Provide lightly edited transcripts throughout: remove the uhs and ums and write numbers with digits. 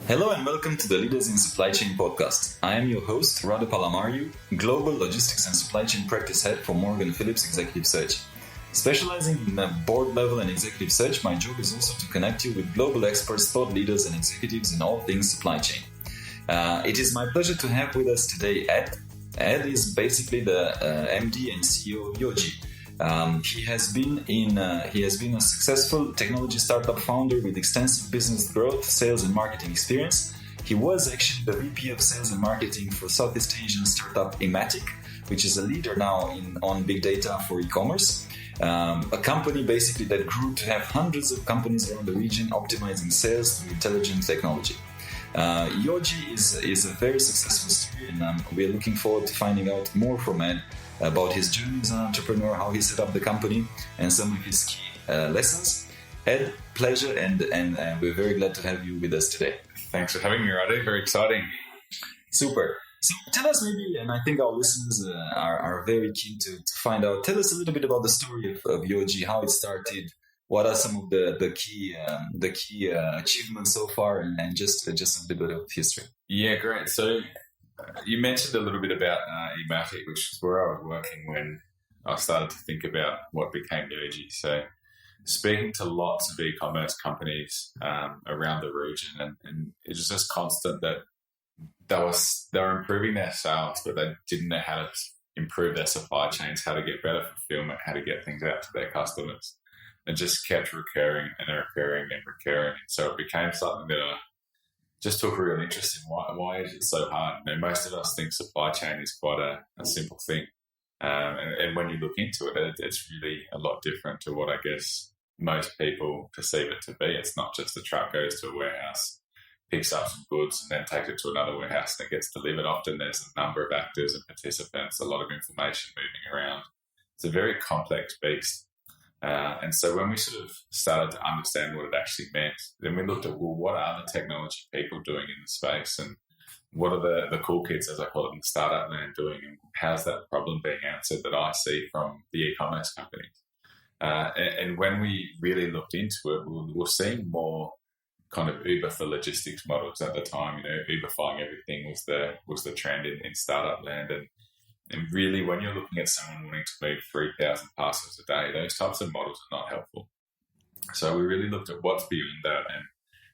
Hello and welcome to the Leaders in Supply Chain podcast. I am your host, Radha Global Logistics and Supply Chain Practice Head for Morgan Phillips Executive Search. Specializing in board level and executive search, my job is also to connect you with global experts, thought leaders and executives in all things supply chain. It is my pleasure to have with us today Ed. Ed is basically the MD and CEO of Yojee. He has been a successful technology startup founder with extensive business growth, sales and marketing experience. He was actually the VP of Sales and Marketing for Southeast Asian startup innovating, which is a leader now on big data for e-commerce. A company basically that grew to have hundreds of companies around the region optimizing sales through intelligent technology. Yojee is a very successful story, and we're looking forward to finding out more from Ed about his journey as an entrepreneur, how he set up the company, and some of his key lessons. Ed, pleasure, and we're very glad to have you with us today. Thanks for having me, Radha. Very exciting. Super. So tell us maybe, and I think our listeners are very keen to find out, tell us a little bit about the story of Yojee, how it started, what are some of the key achievements so far, and just a little bit of history. Yeah, great. So you mentioned a little bit about Ematic, which is where I was working when I started to think about what became Yojee. So speaking to lots of e-commerce companies around the region, and it was just constant that they were improving their sales, but they didn't know how to improve their supply chains, how to get better fulfillment, how to get things out to their customers. And just kept recurring and recurring and recurring. And so it became something that I just took a real interest in. Why is it so hard? You know, most of us think supply chain is quite a simple thing. And when you look into it, it's really a lot different to what I guess most people perceive it to be. It's not just the truck goes to a warehouse, picks up some goods, and then takes it to another warehouse and it gets delivered. Often there's a number of actors and participants, a lot of information moving around. It's a very complex beast. And so when we sort of started to understand what it actually meant, then we looked at, well, what are the technology people doing in the space, and what are the cool kids, as I call it, in the startup land doing, and how's that problem being answered that I see from the e-commerce companies? And when we really looked into it, we were seeing more kind of Uber for logistics models at the time. You know, Uberifying everything was the trend in startup land. And really, when you're looking at someone wanting to move 3,000 parcels a day, those types of models are not helpful. So we really looked at what's beyond that and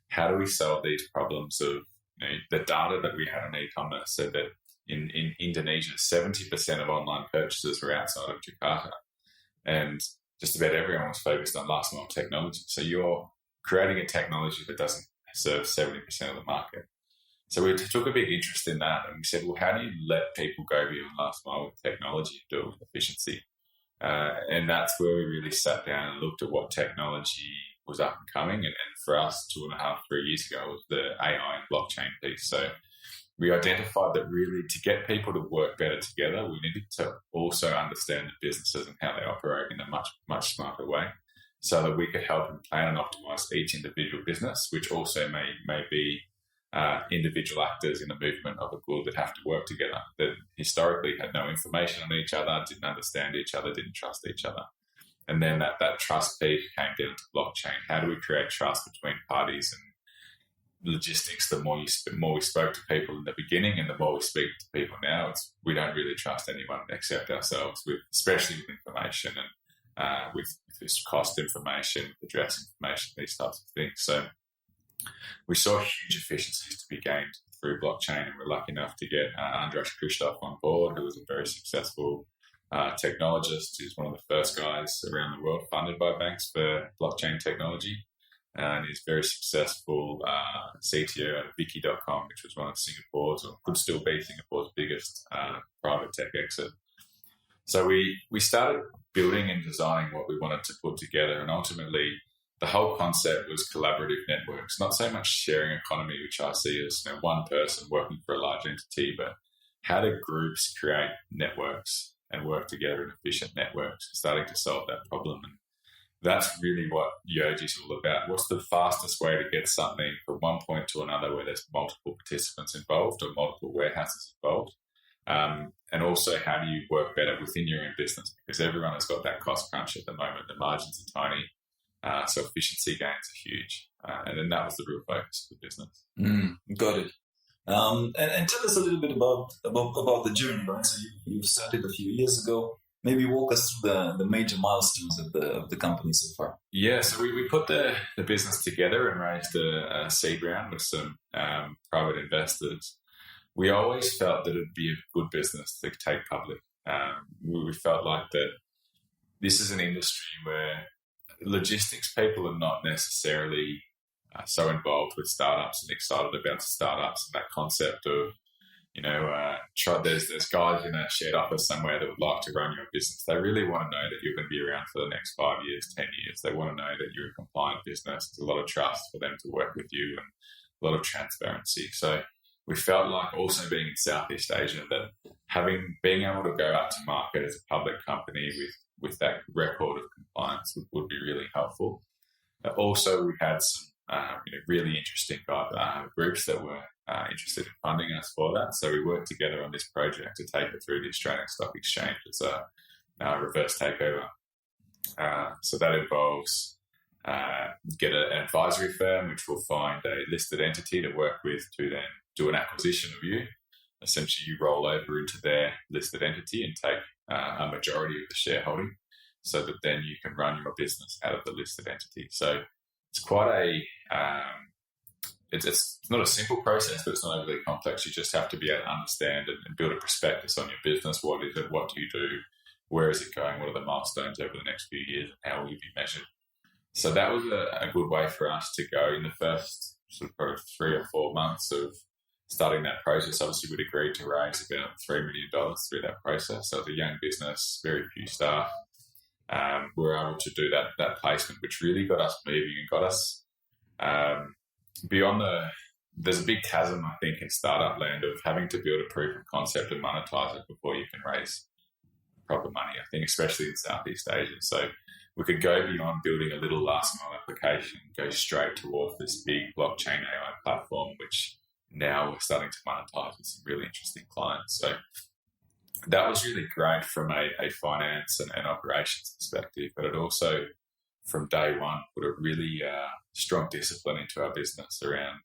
how do we solve these problems of, you know, the data that we had on e-commerce said that in Indonesia, 70% of online purchases were outside of Jakarta. And just about everyone was focused on last mile technology. So you're creating a technology that doesn't serve 70% of the market. So we took a big interest in that, and we said, well, how do you let people go beyond last mile with technology, do it with efficiency? And that's where we really sat down and looked at what technology was up and coming. And for us, 2.5, 3 years ago, was the AI and blockchain piece. So we identified that really to get people to work better together, we needed to also understand the businesses and how they operate in a much, much smarter way, so that we could help them plan and optimize each individual business, which also may be individual actors in the movement of a good that have to work together, that historically had no information on each other, didn't understand each other, didn't trust each other. And then that trust piece came down to blockchain. How do we create trust between parties? And logistics, the more we spoke to people in the beginning and the more we speak to people now, we don't really trust anyone except ourselves, especially with information and with this cost information, address information, these types of things. So we saw huge efficiencies to be gained through blockchain, and we're lucky enough to get Andras Christoph on board, who was a very successful technologist. He's one of the first guys around the world funded by banks for blockchain technology, and he's very successful CTO at Viki.com, which was one of Singapore's, or could still be Singapore's biggest private tech exit. So we started building and designing what we wanted to put together, and ultimately the whole concept was collaborative networks, not so much sharing economy, which I see as, you know, one person working for a large entity, but how do groups create networks and work together in efficient networks, starting to solve that problem. And that's really what Yojee is all about. What's the fastest way to get something from one point to another where there's multiple participants involved or multiple warehouses involved? And also, how do you work better within your own business? Because everyone has got that cost crunch at the moment. The margins are tiny. So efficiency gains are huge. And then that was the real focus of the business. Got it. And tell us a little bit about the journey, right? So you started a few years ago. Maybe walk us through the major milestones of the company so far. Yeah, so we put the business together and raised a seed round with some private investors. We always felt that it'd be a good business to take public. We felt like that this is an industry where logistics people are not necessarily so involved with startups and excited about startups and that concept of, there's guys in a shared office somewhere that would like to run your business. They really want to know that you're going to be around for the next 5 years, 10 years. They want to know that you're a compliant business. There's a lot of trust for them to work with you and a lot of transparency. So we felt like also being in Southeast Asia that being able to go out to market as a public company with that record of compliance would be really helpful. Also, we had some really interesting groups that were interested in funding us for that. So we worked together on this project to take it through the Australian Stock Exchange as a reverse takeover. So that involves get an advisory firm which will find a listed entity to work with to then do an acquisition of you. Essentially, you roll over into their listed entity and take a majority of the shareholding so that then you can run your business out of the listed entity. So it's quite it's not a simple process, but it's not overly complex. You just have to be able to understand and build a prospectus on your business. What is it? What do you do? Where is it going? What are the milestones over the next few years? How will you be measured? So that was a good way for us to go in the first sort of 3 or 4 months of starting that process. Obviously, we'd agreed to raise about $3 million through that process. So it was a young business, very few staff. We were able to do that placement, which really got us moving and got us beyond there's a big chasm, I think, in startup land of having to build a proof of concept and monetize it before you can raise proper money, I think, especially in Southeast Asia. So we could go beyond building a little last mile application, go straight towards this big blockchain AI platform, which now we're starting to monetize with some really interesting clients. So that was really great from a finance and operations perspective, but it also, from day one, put a really strong discipline into our business around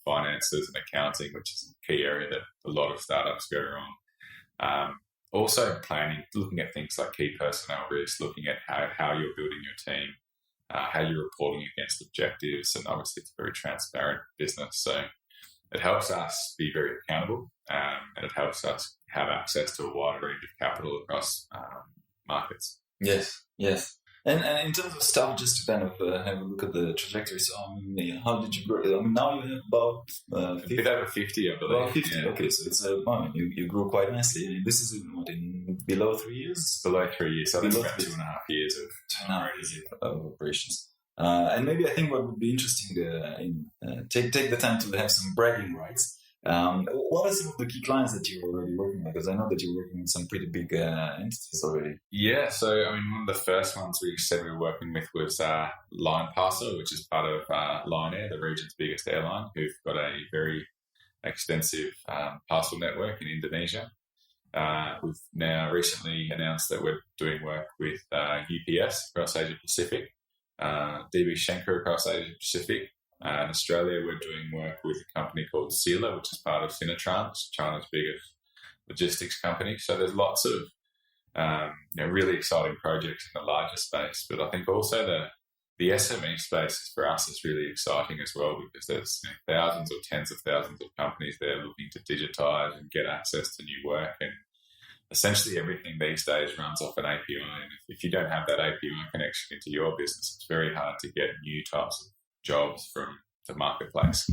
finances and accounting, which is a key area that a lot of startups go wrong. Also planning, looking at things like key personnel risk, looking at how you're building your team, how you're reporting against objectives, and obviously it's a very transparent business. So it helps us be very accountable, and it helps us have access to a wide range of capital across markets. Yes. And in terms of stuff, just to kind of have a look at the trajectory. So, how did you grow? Now you have about 50. A bit over 50, I believe. About 50. Yeah. Okay, so it's you grew quite nicely. This is in below 3 years. Below 3 years. So that's about 2.5 years of operations. And maybe I think what would be interesting to take the time to have some bragging rights. What are some of the key clients that you're already working with? Because I know that you're working with some pretty big entities already. Yeah, so one of the first ones we said we were working with was Line Parcel, which is part of Lion Air, the region's biggest airline, who've got a very extensive parcel network in Indonesia. We've now recently announced that we're doing work with UPS across Asia Pacific, DB Schenker across Asia Pacific. In Australia, we're doing work with a company called Sila, which is part of Sinatrans, China's biggest logistics company. So there's lots of really exciting projects in the larger space. But I think also the SME space for us is really exciting as well, because there's thousands or tens of thousands of companies there looking to digitize and get access to new work. And essentially everything these days runs off an API. And if you don't have that API connection into your business, it's very hard to get new types of jobs from the marketplace.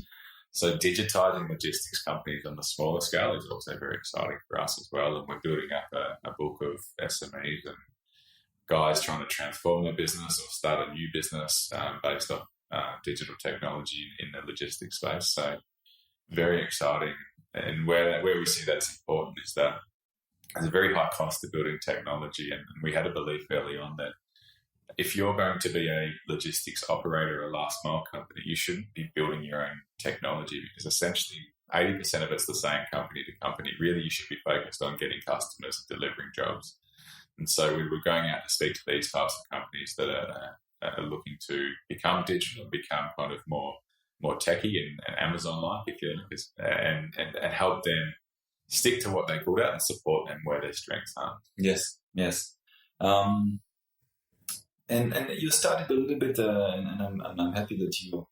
So digitizing logistics companies on the smaller scale is also very exciting for us as well. And we're building up a book of SMEs and guys trying to transform their business or start a new business based on digital technology in the logistics space. So very exciting. And where we see that's important is that there's a very high cost of building technology. And we had a belief early on that if you're going to be a logistics operator or a last mile company, you shouldn't be building your own technology, because essentially 80% of it's the same company to company. Really, you should be focused on getting customers and delivering jobs. And so we were going out to speak to these types of companies that are are looking to become digital, become kind of more techie and Amazon-like, if you like, and help them stick to what they're good at and support them where their strengths are. Yes, yes. And you started a little bit, and I'm happy that you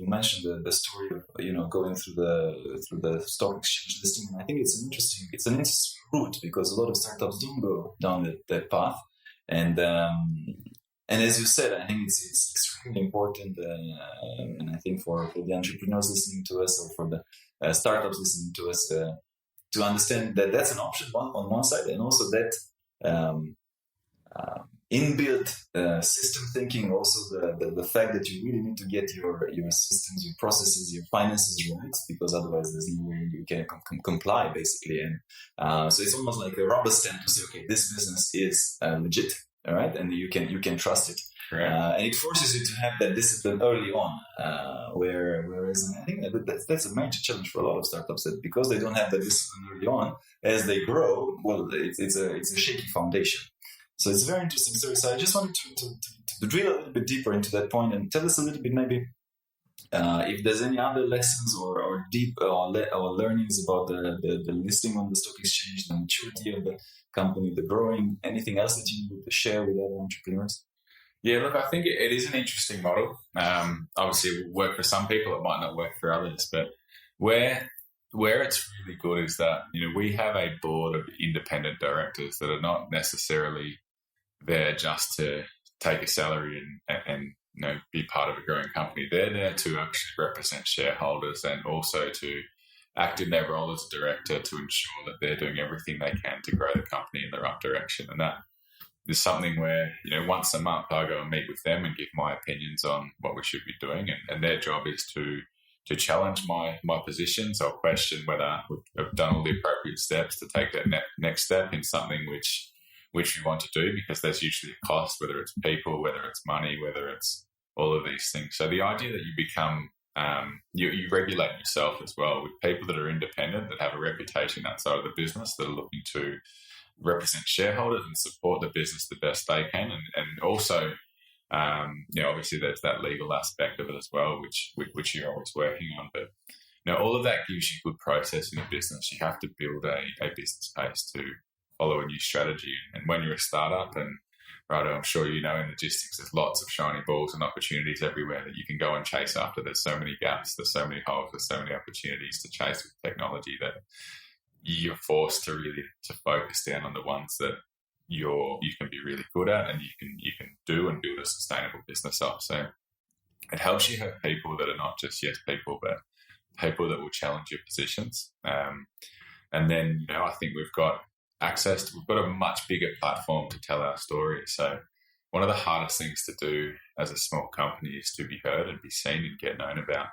mentioned the story of going through the stock exchange listing. And I think it's an interesting route, because a lot of startups don't go down that path. And as you said, I think it's extremely important, and I think for the entrepreneurs listening to us, or for the startups listening to us, to understand that that's an option on one side, and also that inbuilt system thinking, also the fact that you really need to get your systems, your processes, your finances right, because otherwise there's no way you can comply, basically. And so it's almost like a rubber stamp to say, okay, this business is legit, all right, and you can trust it. And it forces you to have that discipline early on, whereas I think that's a major challenge for a lot of startups, that because they don't have that discipline early on, as they grow, well, it's a shaky foundation. So it's very interesting story. So I just wanted to drill a little bit deeper into that point, and tell us a little bit, maybe if there's any other lessons or deep or learnings about the listing on the stock exchange, the maturity of the company, the growing, anything else that you would share with other entrepreneurs? Yeah, look, I think it is an interesting model. Obviously, it will work for some people, it might not work for others. But where it's really good is that we have a board of independent directors that are not necessarily there just to take a salary and be part of a growing company. They're there to actually represent shareholders, and also to act in their role as a director to ensure that they're doing everything they can to grow the company in the right direction. And that is something where, once a month I go and meet with them and give my opinions on what we should be doing. And their job is to challenge my positions. I'll question whether we've done all the appropriate steps to take that next step in something which we want to do, because there's usually a cost, whether it's people, whether it's money, whether it's all of these things. So the idea that you become, you regulate yourself as well with people that are independent, that have a reputation outside of the business, that are looking to represent shareholders and support the business the best they can. And also, obviously there's that legal aspect of it as well, which you're always working on. But all of that gives you good process in a business. You have to build a business case to follow a new strategy. And when you're a startup, and I'm sure in logistics, there's lots of shiny balls and opportunities everywhere that you can go and chase after. There's so many gaps, there's so many holes, there's so many opportunities to chase with technology, that you're forced to really focus down on the ones that you can be really good at, and you can do and build a sustainable business up. So it helps you have people that are not just yes people, but people that will challenge your positions. And then I think we've got a much bigger platform to tell our story. So one of the hardest things to do as a small company is to be heard and be seen and get known about.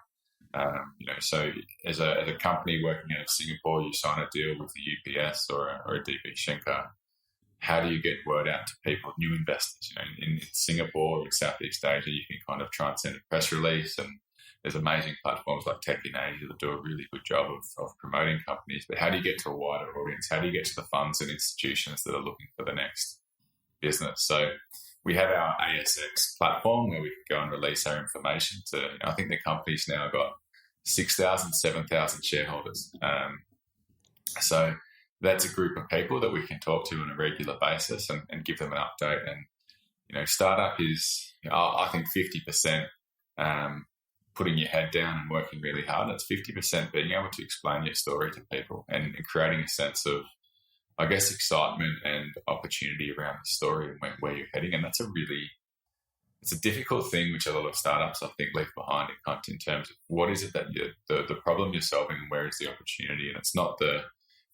So as a company working out of Singapore, you sign a deal with the UPS or a DB Schenker. How do you get word out to people, new investors? In Singapore or in Southeast Asia, you can kind of try and send a press release, and there's amazing platforms like Tech in Asia that do a really good job of promoting companies. But how do you get to a wider audience? How do you get to the funds and institutions that are looking for the next business? So we have our ASX platform where we can go and release our information to, I think the company's now got 6,000, 7,000 shareholders. So that's a group of people that we can talk to on a regular basis and give them an update. And, startup is, I think 50% putting your head down and working really hard. It's 50% being able to explain your story to people and creating a sense of, I guess, excitement and opportunity around the story and where you're heading. And it's a difficult thing which a lot of startups, I think, leave behind in terms of what is it that the problem you're solving and where is the opportunity. And it's not if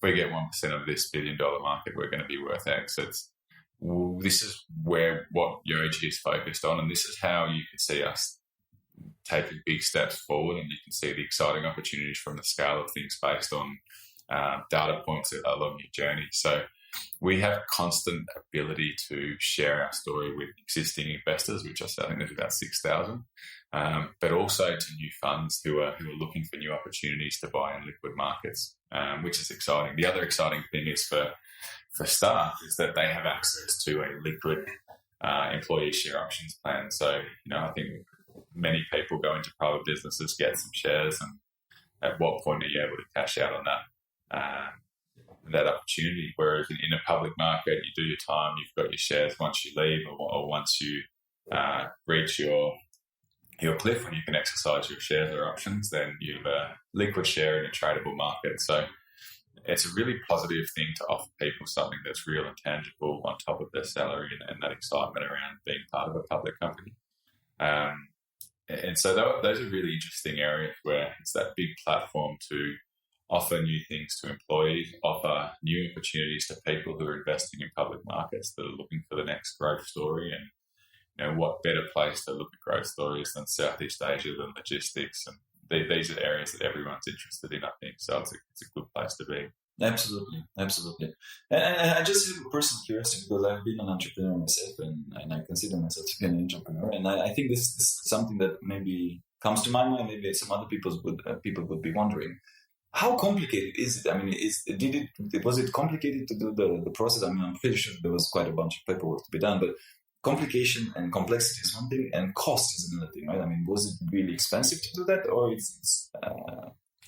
we get 1% of this $1 billion market, we're going to be worth X. This is what Yojee is focused on, and this is how you can see us taking big steps forward, and you can see the exciting opportunities from the scale of things based on data points along your journey. So we have constant ability to share our story with existing investors, which I think there's about 6,000, but also to new funds who are looking for new opportunities to buy in liquid markets, which is exciting. The other exciting thing is for staff is that they have access to a liquid employee share options plan. So, I think many people go into private businesses, get some shares, and at what point are you able to cash out on that opportunity? Whereas in a public market, you do your time, you've got your shares once you leave or once you reach your cliff when you can exercise your shares or options, then you've a liquid share in a tradable market. So it's a really positive thing to offer people something that's real and tangible on top of their salary and that excitement around being part of a public company. And so those are really interesting areas where it's that big platform to offer new things to employees, offer new opportunities to people who are investing in public markets that are looking for the next growth story. And what better place to look at growth stories than Southeast Asia, than logistics, and these are areas that everyone's interested in, I think. So it's a good place to be. Absolutely. And I just have a personal curiosity because I've been an entrepreneur myself, and I consider myself to be an entrepreneur. And I think this is something that maybe comes to my mind. Maybe some other people would be wondering, how complicated is it? I mean, was it complicated to do the process? I mean, I'm pretty sure there was quite a bunch of paperwork to be done, but complication and complexity is one thing, and cost is another thing, right? I mean, was it really expensive to do that, or it's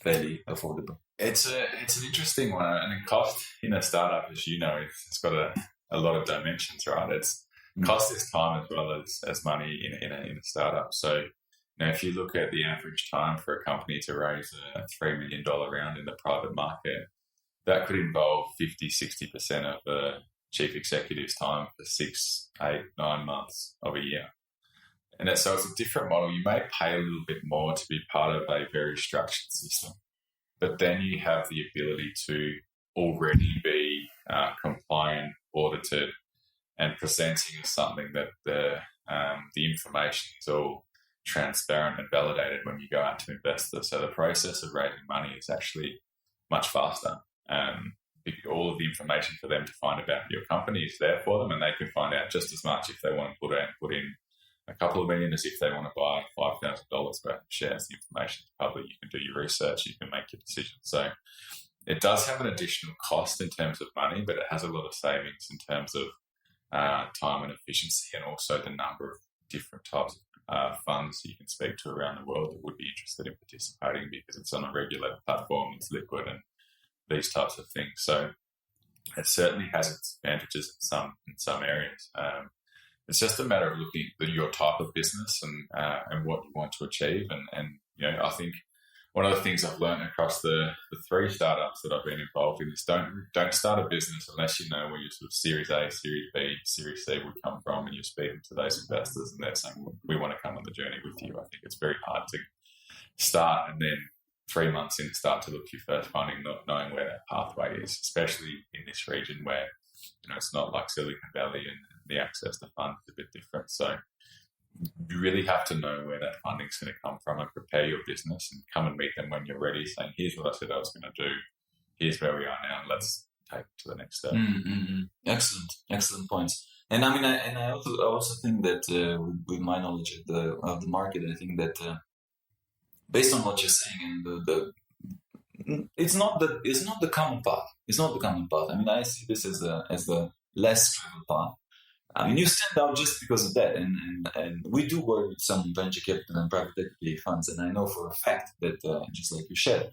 fairly affordable? It's an interesting one, and the cost in a startup, as you know, it's got a lot of dimensions, right? It's cost is time as well as money in a startup. So, if you look at the average time for a company to raise a $3 million round in the private market, that could involve 50-60% of the chief executive's time for 6, 8, 9 months of a year. And so it's a different model. You may pay a little bit more to be part of a very structured system, but then you have the ability to already be compliant, audited, and presenting as something that the information is all transparent and validated when you go out to investors. So the process of raising money is actually much faster. All of the information for them to find about your company is there for them, and they can find out just as much if they want to put in a couple of million as if they want to buy $5,000 worth of shares. The information is public. You can do your research. You can make your decision. So it does have an additional cost in terms of money, but it has a lot of savings in terms of time and efficiency, and also the number of different types of funds you can speak to around the world that would be interested in participating, because it's on a regulated platform, it's liquid, and these types of things. So it certainly has its advantages in some areas. It's just a matter of looking at your type of business and what you want to achieve. And I think one of the things I've learned across the 3 startups that I've been involved in is don't start a business unless you know where your sort of Series A, Series B, Series C would come from, and you're speaking to those investors and they're saying, we want to come on the journey with you. I think it's very hard to start and then 3 months in start to look for your first funding, not knowing where that pathway is, especially in this region where it's not like Silicon Valley and the access to funds is a bit different. So you really have to know where that funding is going to come from and prepare your business and come and meet them when you're ready, saying, here's what I said I was going to do, here's where we are now, and let's take it to the next step. Excellent points. And I mean, I also think that with my knowledge of the market, I think that based on what you're saying, and it's not the common path. It's not the common path. I mean, I see this as the less traveled path. I mean, you stand out just because of that, and we do work with some venture capital and private equity funds, and I know for a fact that just like you shared,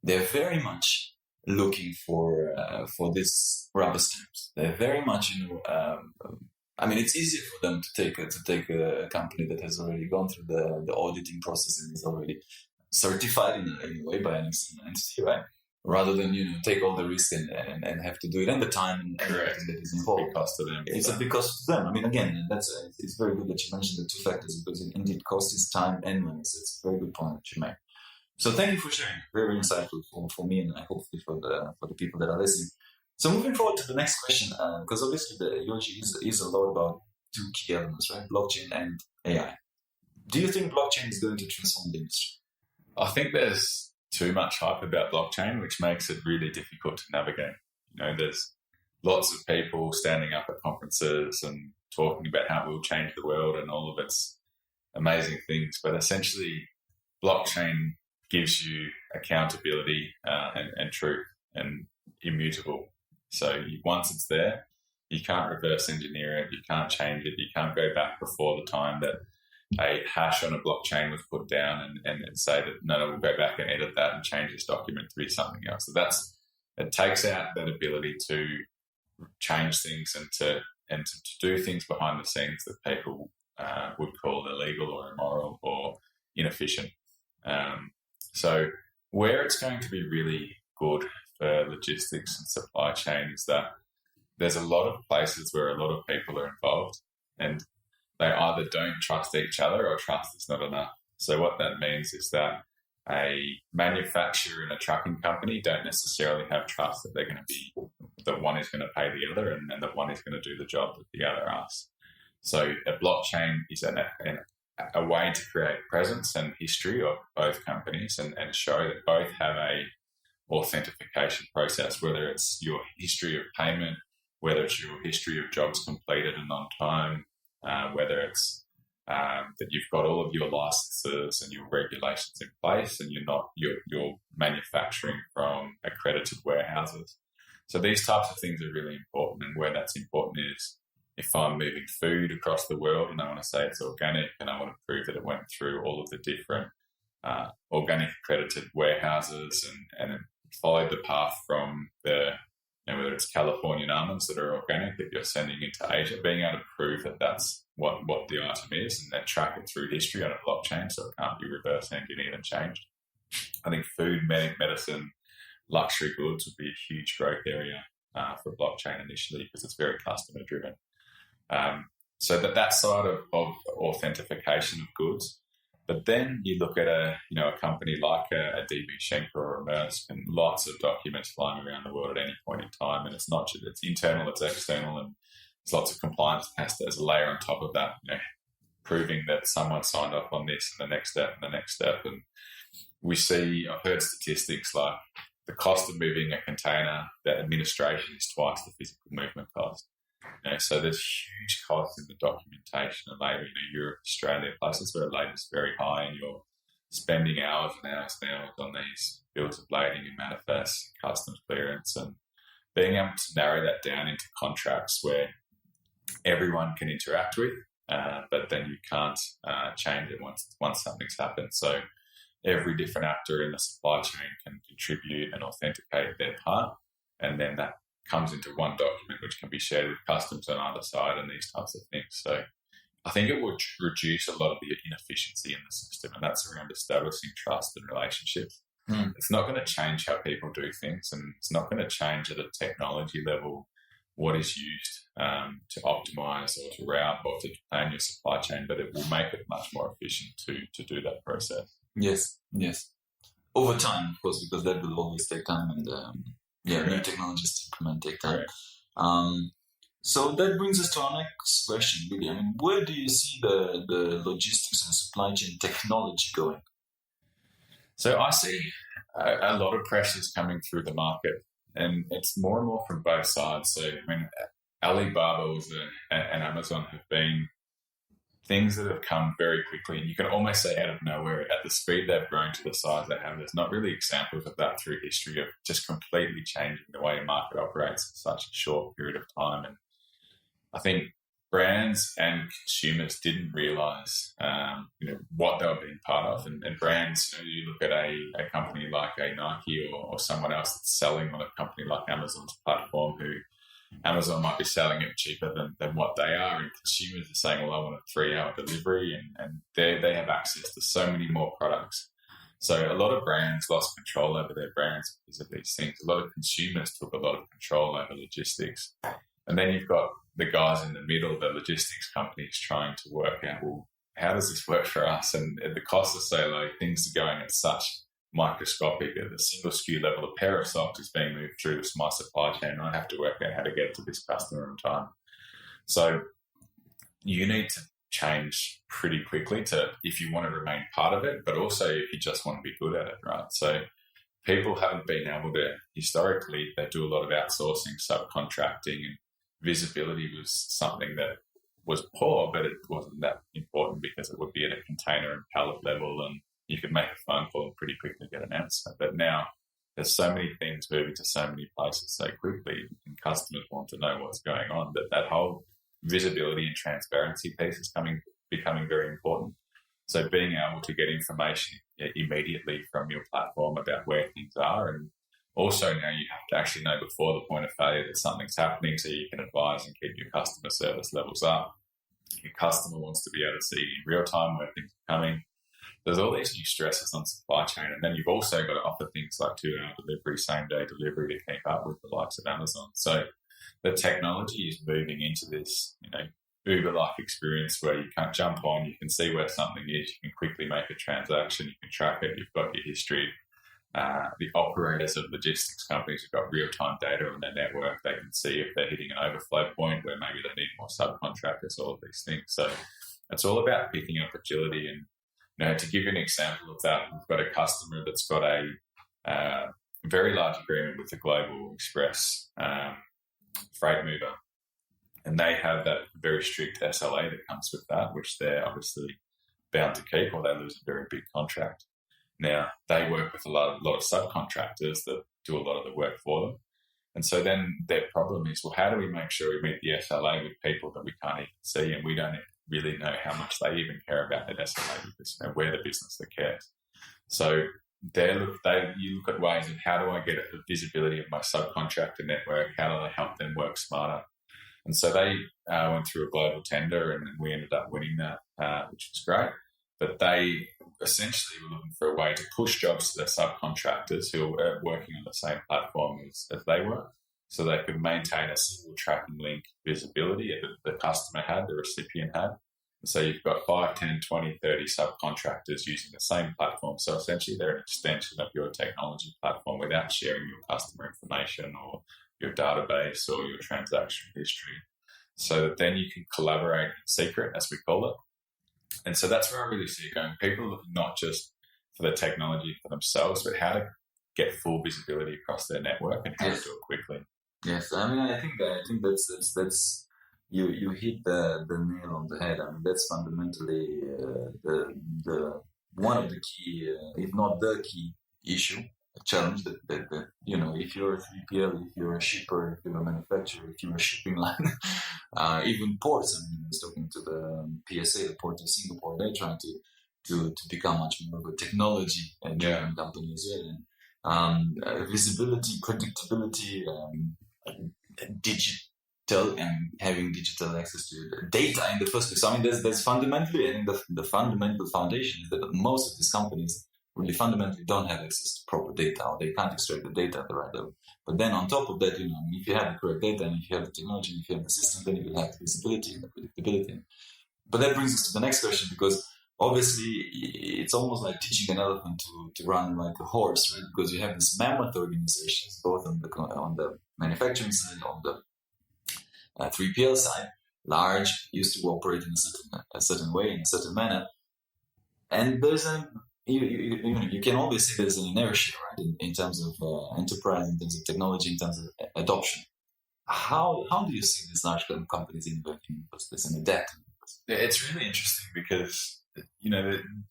they're very much looking for this rubber stamps. They're very much, I mean, it's easier for them to take a company that has already gone through the auditing process and is already certified in a way by an external entity, right? Rather than take all the risk and have to do it, and the time and everything that is involved. Big cost to them. It's a big cost to them. I mean, again, it's very good that you mentioned the 2 factors, because indeed cost is time and money. So it's a very good point that you make. So thank you for sharing. Very, very insightful for me, and hopefully for the people that are listening. So moving forward to the next question, because obviously the Yojee is a lot about 2 key elements, right? Blockchain and AI. Do you think blockchain is going to transform the industry? I think there's too much hype about blockchain, which makes it really difficult to navigate. There's lots of people standing up at conferences and talking about how it will change the world and all of its amazing things. But essentially, blockchain gives you accountability and truth and immutable. So once it's there, You can't reverse engineer it. You can't change it. You can't go back before the time that a hash on a blockchain was put down and say that, no, we'll go back and edit that and change this document to be something else. So it takes out that ability to change things and to do things behind the scenes that people would call illegal or immoral or inefficient. So where it's going to be really good for logistics and supply chain is that there's a lot of places where a lot of people are involved and they either don't trust each other or trust is not enough. So what that means is that a manufacturer and a trucking company don't necessarily have trust that they're going to be, that one is going to pay the other and that one is going to do the job that the other asks. So a blockchain is a way to create presence and history of both companies and show that both have a authentication process, whether it's your history of payment, whether it's your history of jobs completed and on time, whether it's that you've got all of your licenses and your regulations in place and you're manufacturing from accredited warehouses. So these types of things are really important, and where that's important is if I'm moving food across the world and I want to say it's organic and I want to prove that it went through all of the different organic accredited warehouses and followed the path from whether it's Californian almonds that are organic that you're sending into Asia, being able to prove that that's what the item is and then track it through history on a blockchain so it can't be reverse engineered and changed. I think food, medicine, luxury goods would be a huge growth area for blockchain initially because it's very customer driven. So that side of authentication of goods. But then you look at a company like a DB Schenker or a Maersk and lots of documents flying around the world at any point in time. And it's not just, it's internal, it's external, and there's lots of compliance as a layer on top of that, proving that someone signed up on this and the next step and the next step. And I've heard statistics like the cost of moving a container, that administration is twice the physical movement cost. So there's huge costs in the documentation and labour. Europe, Australia, places where labour is very high and you're spending hours and hours and hours on these bills of lading and manifest, customs clearance, and being able to narrow that down into contracts where everyone can interact with, but then you can't change it once something's happened. So every different actor in the supply chain can contribute and authenticate their part, and then that comes into one document which can be shared with customs on either side and these types of things. So I think it would reduce a lot of the inefficiency in the system, and that's around establishing trust and relationships. It's not going to change how people do things, and it's not going to change at a technology level what is used to optimize or to route or to plan your supply chain, but it will make it much more efficient to do that process. Yes. Over time, of course, because that will always take time and new technologies to implement take time. So that brings us to our next question, really. I mean, where do you see the logistics and supply chain technology going? So I see a lot of pressures coming through the market, and it's more and more from both sides. So Alibaba and Amazon have been things that have come very quickly, and you can almost say out of nowhere at the speed they've grown to the size they have. There's not really examples of that through history of just completely changing the way a market operates in such a short period of time. And I think brands and consumers didn't realise, what they were being part of. And brands, you look at a company like a Nike or someone else that's selling on a company like Amazon's platform, who Amazon might be selling it cheaper than what they are, and consumers are saying, well, I want a 3-hour delivery, and they have access to so many more products. So a lot of brands lost control over their brands because of these things. A lot of consumers took a lot of control over logistics. And then you've got the guys in the middle, the logistics companies, trying to work out, well, how does this work for us? And the costs are so low, things are going at such microscopic at the single SKU level. A pair of socks is being moved through my supply chain. I have to work out how to get it to this customer in time. So you need to change pretty quickly if you want to remain part of it, but also if you just want to be good at it, right? So people haven't been able to, historically, they do a lot of outsourcing, subcontracting, and visibility was something that was poor, but it wasn't that important because it would be at a container and pallet level, and you could make a phone call and pretty quickly get an answer. But now there's so many things moving to so many places so quickly, and customers want to know what's going on. That whole visibility and transparency piece is becoming very important. So being able to get information immediately from your platform about where things are, and also now you have to actually know before the point of failure that something's happening, so you can advise and keep your customer service levels up. Your customer wants to be able to see in real time where things are coming. There's all these new stresses on supply chain, and then you've also got to offer things like 2-hour delivery, same-day delivery to keep up with the likes of Amazon. So the technology is moving into this, Uber-like experience where you can't jump on, you can see where something is, you can quickly make a transaction, you can track it, you've got your history. The operators of logistics companies have got real-time data on their network. They can see if they're hitting an overflow point where maybe they need more subcontractors, all of these things. So it's all about picking up agility. And to give you an example of that, we've got a customer that's got a very large agreement with the Global Express freight mover, and they have that very strict SLA that comes with that, which they're obviously bound to keep, or they lose a very big contract. Now, they work with a lot of subcontractors that do a lot of the work for them. And so then their problem is, well, how do we make sure we meet the SLA with people that we can't even see, and we don't really know how much they even care about that SLA, because we're the business that cares. So you look at ways of, how do I get the visibility of my subcontractor network? How do I help them work smarter? And so they went through a global tender, and we ended up winning that, which was great. But they essentially were looking for a way to push jobs to their subcontractors who were working on the same platform as they were, so they could maintain a single tracking link visibility that the customer had, the recipient had. And so you've got 5, 10, 20, 30 subcontractors using the same platform. So essentially they're an extension of your technology platform without sharing your customer information or your database or your transaction history, so that then you can collaborate in secret, as we call it. And so that's where I really see it going. People look not just for the technology for themselves, but how to get full visibility across their network and how to do it quickly. Yes, I think that's you hit the nail on the head. I mean, that's fundamentally the one of the key, if not the key issue, challenge that if you're a 3PL, if you're a shipper, if you're a manufacturer, if you're a shipping line, even ports. I mean, I was talking to the PSA, the Port of Singapore. They're trying to become much more of a technology driven company as well. And visibility, predictability, digital, and having digital access to data in the first place. So, I mean, there's fundamentally, I think the fundamental foundation is that most of these companies really fundamentally don't have access to proper data, or they can't extract the data at the right level. But then on top of that, if you have the correct data, and if you have the technology, and if you have the system, then you will have the visibility and the predictability. But that brings us to the next question, because obviously it's almost like teaching an elephant to run like a horse, right? Because you have these mammoth organizations, both on the manufacturing side, on the 3PL side, large, used to operate in a certain way, in a certain manner. And there's you can always see there's an inertia, right, in terms of enterprise, in terms of technology, in terms of adoption. How do you see these large companies innovating this and adapting? Yeah, it's really interesting because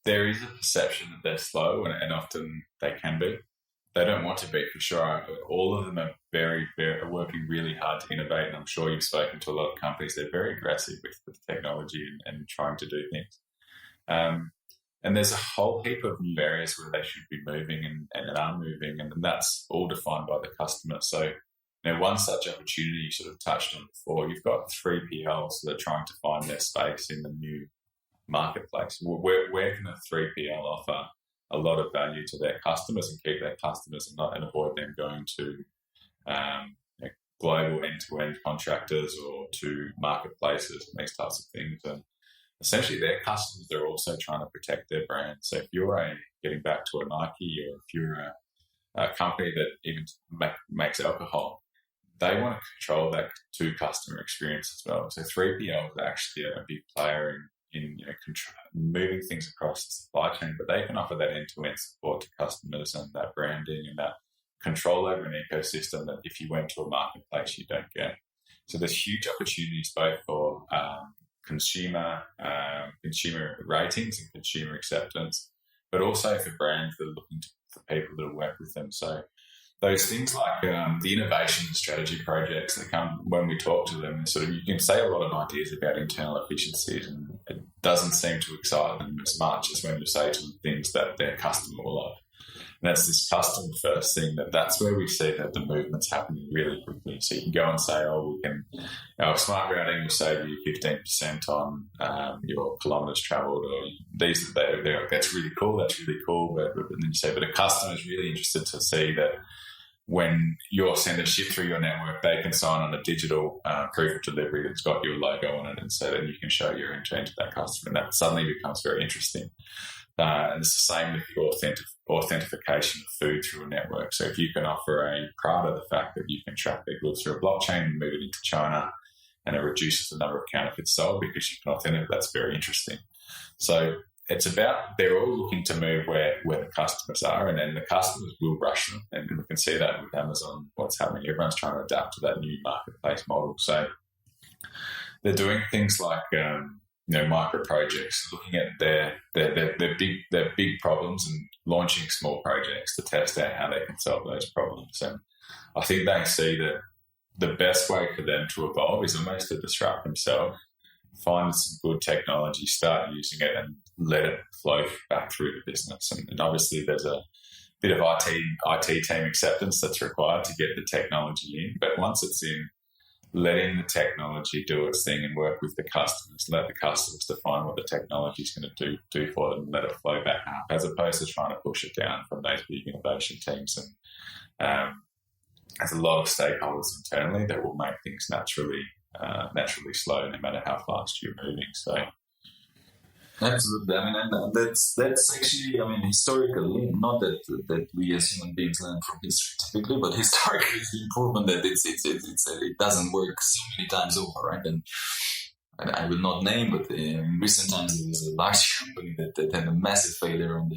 there is a perception that they're slow, and often they can be. They don't want to be, for sure. All of them are are working really hard to innovate, and I'm sure you've spoken to a lot of companies. They're very aggressive with technology and trying to do things. And there's a whole heap of new areas where they should be moving and are moving, and that's all defined by the customer. So, one such opportunity you sort of touched on before, you've got 3PLs that are trying to find their space in the new marketplace. Where can a 3PL offer a lot of value to their customers and keep their customers and avoid them going to global end-to-end contractors or to marketplaces and these types of things? And essentially, their customers are also trying to protect their brand. So if you're getting back to a Nike, or if you're a company that even makes alcohol, they want to control that to customer experience as well. So 3PL is actually a big player in moving things across the supply chain, but they can offer that end-to-end support to customers and that branding and that control over an ecosystem that if you went to a marketplace, you don't get. So there's huge opportunities both for consumer ratings and consumer acceptance, but also for brands that are looking for people that work with them. So those things like the innovation strategy projects that come when we talk to them, sort of you can say a lot of ideas about internal efficiencies, and it doesn't seem to excite them as much as when you say to them things that their customer will love. And that's this customer first thing, that's where we see that the movement's happening really quickly. So you can go and say, our smart routing will save you 15% on your kilometres travelled, or that's really cool. But then you say, but a customer is really interested to see that when you're sent a ship through your network, they can sign on a digital proof of delivery that's got your logo on it, and so that you can show your intent to that customer. And that suddenly becomes very interesting. And it's the same with the authentication of food through a network. So if you can offer a part of the fact that you can track their goods through a blockchain and move it into China, and it reduces the number of counterfeits sold because you can authenticate, that's very interesting. So it's about, they're all looking to move where the customers are, and then the customers will rush them. And we can see that with Amazon, what's happening. Everyone's trying to adapt to that new marketplace model. So they're doing things like micro projects, looking at their big problems and launching small projects to test out how they can solve those problems. And I think they see that the best way for them to evolve is almost to disrupt themselves, find some good technology, start using it, and let it flow back through the business. And obviously there's a bit of IT team acceptance that's required to get the technology in. But once it's in, letting the technology do its thing and work with the customers, let the customers define what the technology is going to do for them, and let it flow back up, as opposed to trying to push it down from those big innovation teams. And there's a lot of stakeholders internally that will make things naturally slow, no matter how fast you're moving. So, absolutely. I mean, and that's actually, I mean, historically, not that we as human beings learn from history typically, but historically, it's the improvement that it doesn't work so many times over, right? And I will not name, but in recent times there was a large company that had a massive failure on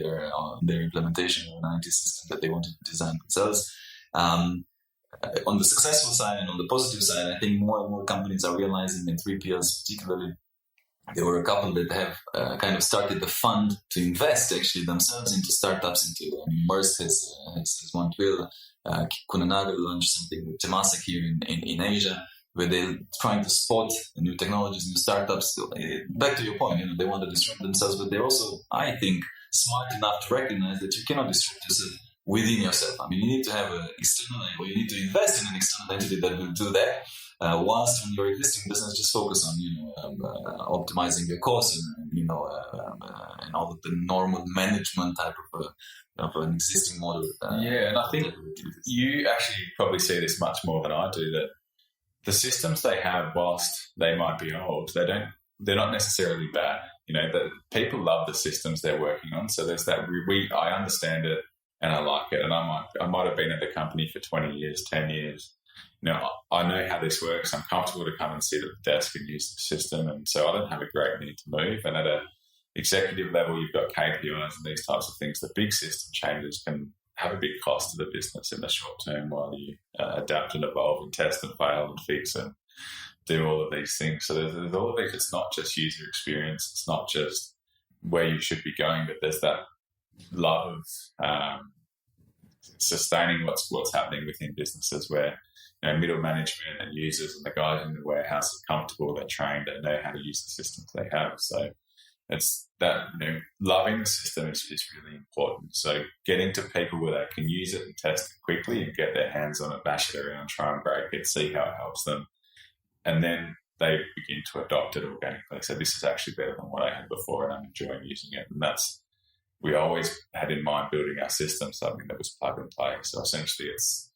their implementation of an IT system that they wanted to design themselves. On the successful side and on the positive side, I think more and more companies are realizing, in 3PLs particularly, there were a couple that have kind of started the fund to invest actually themselves into startups, Merst has one twill, Kunanaga launched something with Temasek here in Asia, where they're trying to spot new technologies, new startups. Back to your point, they want to disrupt themselves, but they're also, I think, smart enough to recognize that you cannot disrupt yourself within yourself. I mean, you need to have an external, or you need to invest in an external entity that will do that. Whilst on your existing business, just focus on optimizing your costs and all of the normal management type of an existing model. And I think you actually probably see this much more than I do, that the systems they have, whilst they might be old, they're not necessarily bad. That people love the systems they're working on. So there's that. I understand it and I like it, and I might have been at the company for 20 years, 10 years. I know how this works. I'm comfortable to come and sit at the desk and use the system, and so I don't have a great need to move. And at an executive level, you've got KPIs and these types of things. The big system changes can have a big cost to the business in the short term while you adapt and evolve and test and fail and fix and do all of these things. So there's all of these. It's not just user experience. It's not just where you should be going, but there's that love of sustaining what's happening within businesses where middle management and users and the guys in the warehouse are comfortable, they're trained, they know how to use the systems they have. So it's that, loving the system is really important. So getting to people where they can use it and test it quickly and get their hands on it, bash it around, try and break it, see how it helps them. And then they begin to adopt it organically. So this is actually better than what I had before and I'm enjoying using it. And we always had in mind building our system something that was plug and play. So essentially it's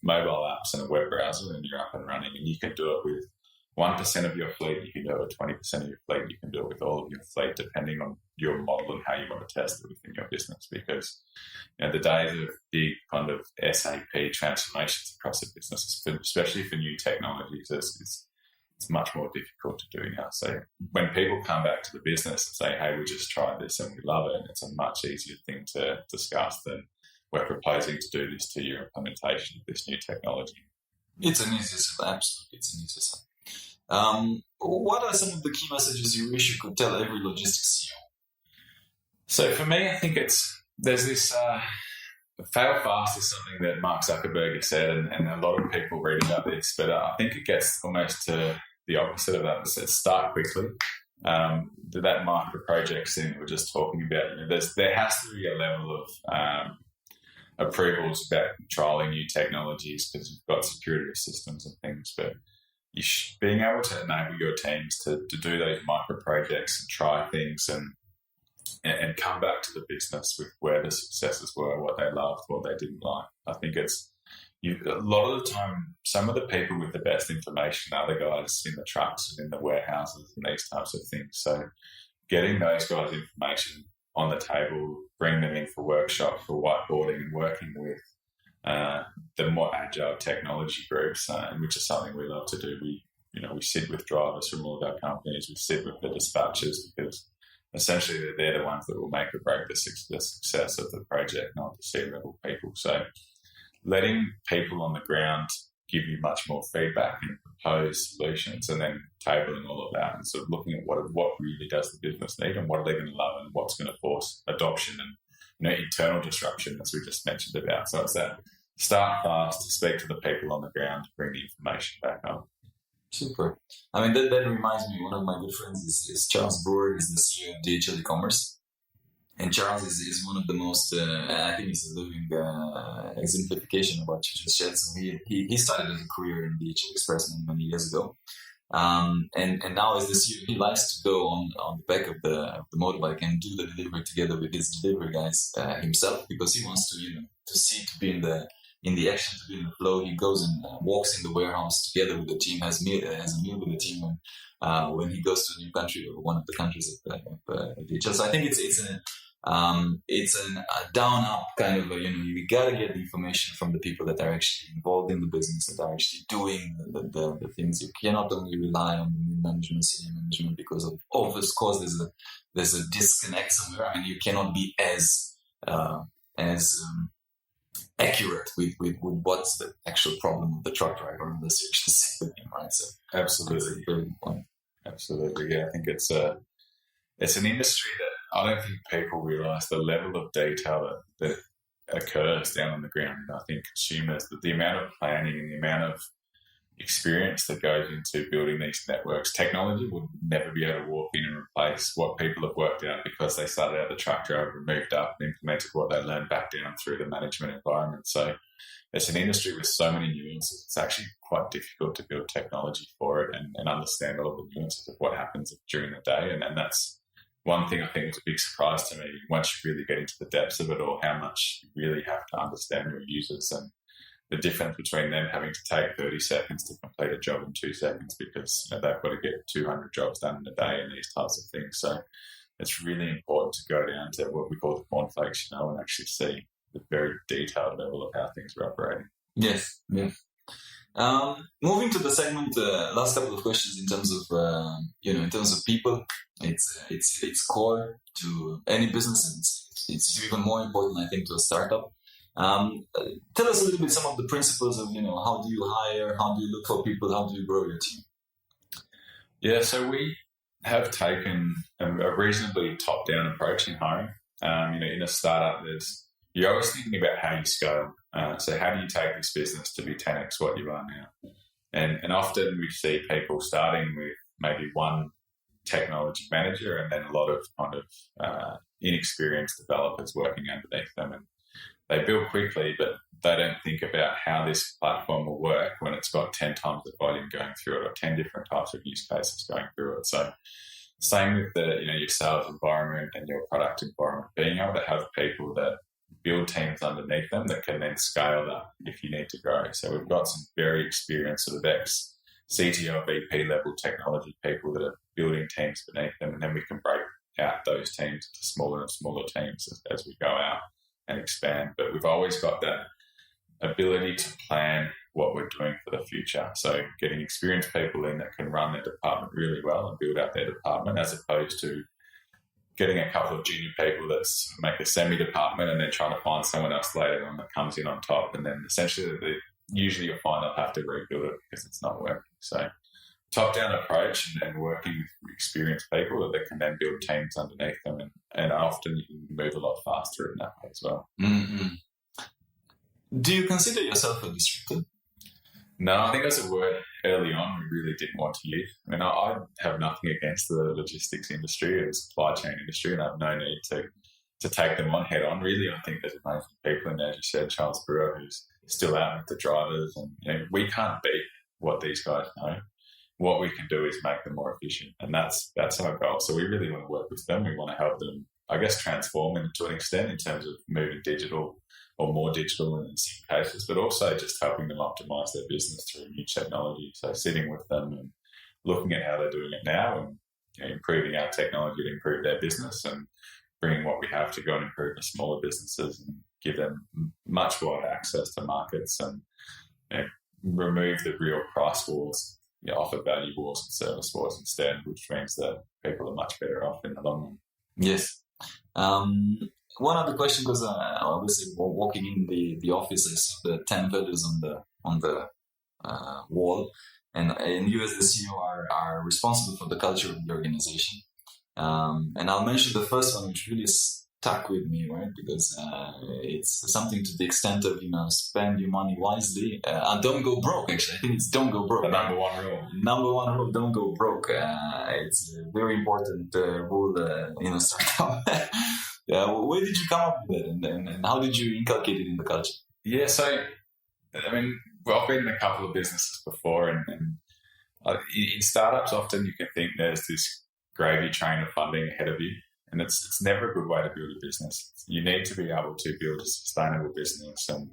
mobile apps and a web browser, and you're up and running. And you can do it with 1% of your fleet, you can do it with 20% of your fleet, you can do it with all of your fleet, depending on your model and how you want to test it within your business. Because the days of big kind of SAP transformations across the business, especially for new technologies, it's much more difficult to do now. So when people come back to the business and say, hey, we just tried this and we love it, it's a much easier thing to discuss than we're proposing to do this to your implementation of this new technology. It's an easier sell, absolutely. It's an easier sell. What are some of the key messages you wish you could tell every logistics CEO? So for me, I think there's this fail fast is something that Mark Zuckerberg has said, and a lot of people read about this, but I think it gets almost to the opposite of that. It says start quickly. That micro project thing we were just talking about, there has to be a level of approvals about controlling new technologies because you've got security of systems and things, but being able to enable your teams to do those micro projects and try things and come back to the business with where the successes were, what they loved, what they didn't like. I think it's a lot of the time, some of the people with the best information are the guys in the trucks and in the warehouses and these types of things. So getting those guys information on the table, bring them in for workshops, for whiteboarding, and working with the more agile technology groups, which is something we love to do. We sit with drivers from all of our companies. We sit with the dispatchers because essentially they're the ones that will make or break the success of the project, not the C-level people. So letting people on the ground give you much more feedback and propose solutions, and then tabling all of that and sort of looking at what really does the business need and what are they going to love and what's going to force adoption and internal disruption, as we just mentioned about. So it's that start fast, speak to the people on the ground, bring the information back up. Super. I mean, that reminds me, one of my good friends is Charles Brewer, is the CEO of DHL e-commerce. And Charles is one of the most, I think he's a living exemplification of what you just said. So he started his career in DHL Express many years ago. And now as the CEO, he likes to go on the back of the motorbike and do the delivery together with his delivery guys himself, because he wants to be in the action, to be in the flow. He goes and walks in the warehouse together with the team, has a meal with the team when he goes to a new country or one of the countries of DHL. So I think it's a down-up kind of you got to get the information from the people that are actually involved in the business, that are actually doing the things. You cannot only rely on management, senior management, because of obvious cause there's a disconnect somewhere. I mean, you cannot be as accurate with what's the actual problem of the truck driver unless you actually see with him, right? So absolutely, absolutely, yeah. I think it's an industry that I don't think people realise the level of detail that occurs down on the ground. And I think consumers, the amount of planning and the amount of experience that goes into building these networks, technology would never be able to walk in and replace what people have worked out because they started out the truck driver and moved up and implemented what they learned back down through the management environment. So it's an industry with so many nuances. It's actually quite difficult to build technology for it and understand all of the nuances of what happens during the day. And that's one thing I think was a big surprise to me once you really get into the depths of it all, how much you really have to understand your users and the difference between them having to take 30 seconds to complete a job in 2 seconds because they've got to get 200 jobs done in a day and these types of things. So it's really important to go down to what we call the cornflakes, and actually see the very detailed level of how things are operating. Yes, yeah. Moving to the segment, last couple of questions in terms of in terms of people, it's core to any business, and it's even more important, I think, to a startup. Tell us a little bit some of the principles of how do you hire, how do you look for people, how do you grow your team? Yeah, so we have taken a reasonably top-down approach in hiring. In a startup, you're always thinking about how you scale. So how do you take this business to be 10x what you are now? And often we see people starting with maybe one technology manager and then a lot of kind of inexperienced developers working underneath them. And they build quickly, but they don't think about how this platform will work when it's got 10 times the volume going through it or 10 different types of use cases going through it. So same with your sales environment and your product environment, being able to have people that build teams underneath them that can then scale up if you need to grow. So we've got some very experienced sort of ex-CTO, VP level technology people that are building teams beneath them, and then we can break out those teams into smaller and smaller teams as we go out and expand. But we've always got that ability to plan what we're doing for the future. So getting experienced people in that can run their department really well and build out their department, as opposed to getting a couple of junior people that make a semi-department and then trying to find someone else later on that comes in on top. And then essentially usually you'll find they'll have to rebuild it because it's not working. So top-down approach and working with experienced people that can then build teams underneath them, and often you can move a lot faster in that way as well. Mm-hmm. Do you consider yourself a disruptor? No, I think that's a word early on we really didn't want to use. I mean, I have nothing against the logistics industry or the supply chain industry, and I have no need to take them on head on. Really, I think there's amazing people, and as you said, Charles Brewer, who's still out with the drivers, and we can't beat what these guys know. What we can do is make them more efficient, and that's our goal. So we really want to work with them. We want to help them, I guess, transform to an extent in terms of moving digital or more digital in some cases, but also just helping them optimize their business through new technology. So sitting with them and looking at how they're doing it now and improving our technology to improve their business and bringing what we have to go and improve the smaller businesses and give them much wider access to markets and remove the real price wars, offer value wars and service wars instead, which means that people are much better off in the long run. Yes. One other question, because obviously walking in the offices, the 10 values on the wall, and you as the CEO are responsible for the culture of the organization. And I'll mention the first one, which really stuck with me, right? Because it's something to the extent of spend your money wisely and don't go broke. Actually, I think it's don't go broke. The number one rule. Number one rule: don't go broke. It's a very important rule in a startup. Where did you come up with it, and how did you inculcate it in the culture? Yeah, so I mean, I've been in a couple of businesses before, and in startups, often you can think there's this gravy train of funding ahead of you, and it's never a good way to build a business. You need to be able to build a sustainable business, and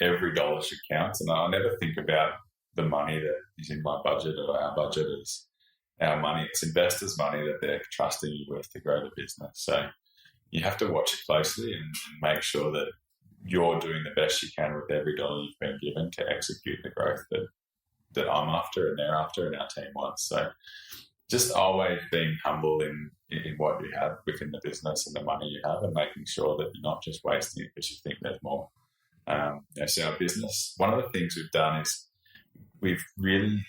every dollar should count. And I never think about the money that is in my budget or our budget as our money. It's investors' money that they're trusting you with to grow the business. So you have to watch it closely and make sure that you're doing the best you can with every dollar you've been given to execute the growth that I'm after and they're after and our team wants. So just always being humble in what you have within the business and the money you have, and making sure that you're not just wasting it because you think there's more. So our business, one of the things we've done is we've really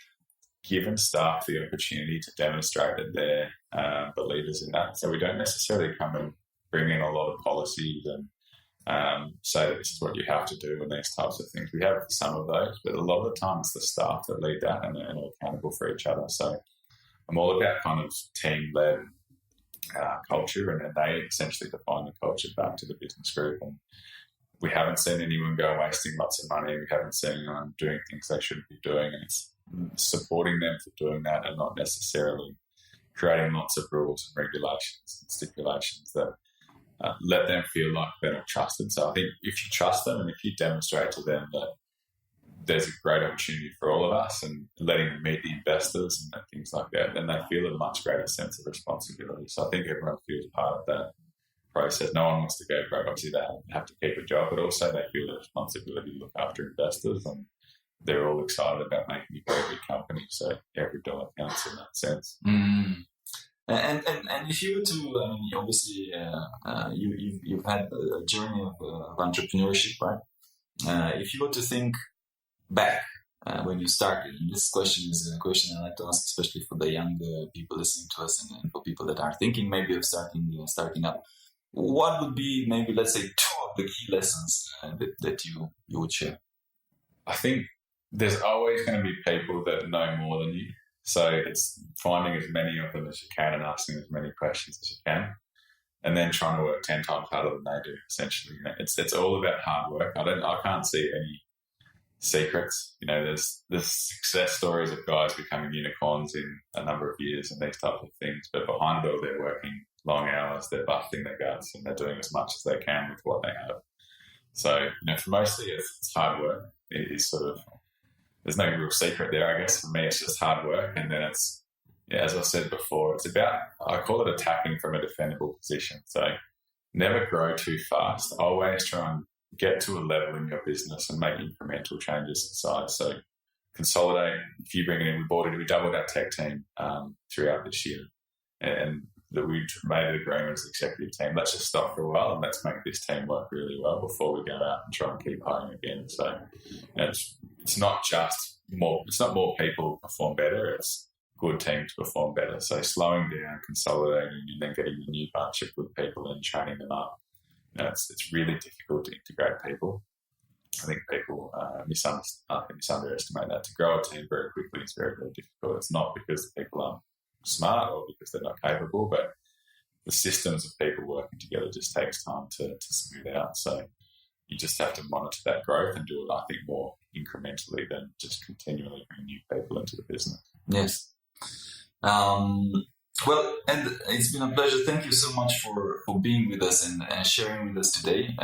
given staff the opportunity to demonstrate that they're believers in that. So we don't necessarily come and bring in a lot of policies and say that this is what you have to do and these types of things. We have some of those, but a lot of the time it's the staff that lead that and are accountable for each other. So I'm all about kind of team-led culture, and they essentially define the culture back to the business group. And we haven't seen anyone go wasting lots of money. We haven't seen anyone doing things they shouldn't be doing, and it's supporting them for doing that and not necessarily creating lots of rules and regulations and stipulations that let them feel like they're not trusted. So I think if you trust them and if you demonstrate to them that there's a great opportunity for all of us and letting them meet the investors and things like that, then they feel a much greater sense of responsibility. So I think everyone feels part of that process. No one wants to go broke. Obviously, they have to keep a job, but also they feel the responsibility to look after investors, and they're all excited about making a very big company. So every dollar counts in that sense. Mm. And if you were to, obviously, you've had a journey of entrepreneurship, right? If you were to think back when you started, and this question is a question I like to ask, especially for the young people listening to us and for people that are thinking maybe of starting up, what would be maybe, let's say, 2 of the key lessons that you would share? I think there's always going to be people that know more than you. So it's finding as many of them as you can and asking as many questions as you can, and then trying to work 10 times harder than they do. Essentially, it's all about hard work. I can't see any secrets. There's success stories of guys becoming unicorns in a number of years and these types of things, but behind it all, they're working long hours, they're busting their guts, and they're doing as much as they can with what they have. So, for mostly it's hard work. It is sort of, there's no real secret there, I guess. For me, it's just hard work. And then it's, as I said before, it's about, I call it attacking from a defendable position. So never grow too fast. Always try and get to a level in your business and make incremental changes in size. So consolidate. If you bring it in, we doubled our tech team throughout this year. And that we made an agreement as an executive team. Let's just stop for a while and let's make this team work really well before we go out and try and keep hiring again. So it's not just more. It's not more people perform better. It's good teams perform better. So slowing down, consolidating, and then getting a new partnership with people and training them up. It's really difficult to integrate people. I think people misunderestimate that. To grow a team very quickly is very, very difficult. It's not because the people aren't smart or because they're not capable, but the systems of people working together just takes time to smooth out. So you just have to monitor that growth and do it, I think, more incrementally than just continually bring new people into the business. Yes. Well, and it's been a pleasure. Thank you so much for being with us and sharing with us today.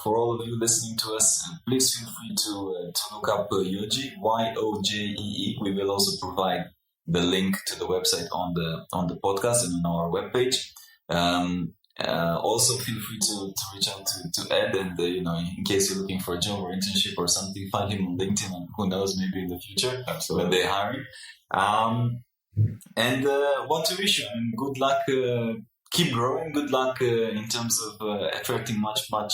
For all of you listening to us, please feel free to look up Yojee, Yojee. We will also provide the link to the website on the podcast and on our webpage. Also, feel free to reach out to Ed, and in case you're looking for a job or internship or something, find him on LinkedIn, and who knows, maybe in the future when they're hiring. And what to wish you, and good luck. Keep growing. Good luck in terms of attracting much more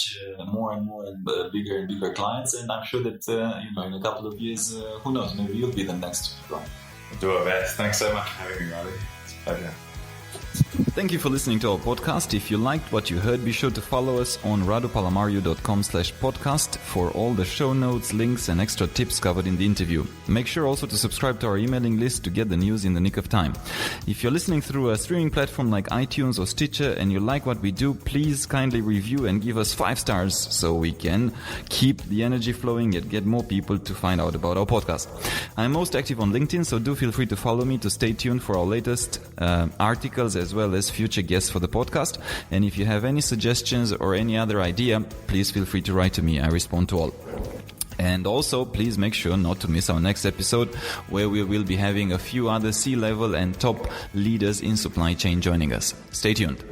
and more and bigger and bigger clients. And I'm sure that in a couple of years, who knows, maybe you'll be the next one. We'll do our best. Thanks so much for having me, Riley. It's a pleasure. Thank you for listening to our podcast. If you liked what you heard, be sure to follow us on radopalamario.com/podcast for all the show notes, links, and extra tips covered in the interview. Make sure also to subscribe to our emailing list to get the news in the nick of time. If you're listening through a streaming platform like iTunes or Stitcher and you like what we do, please kindly review and give us 5 stars so we can keep the energy flowing and get more people to find out about our podcast. I'm most active on LinkedIn, so do feel free to follow me to stay tuned for our latest articles as well as future guests for the podcast. And if you have any suggestions or any other idea, please feel free to write to me. I respond to all. And also, please make sure not to miss our next episode, where we will be having a few other C-level and top leaders in supply chain joining us. Stay tuned.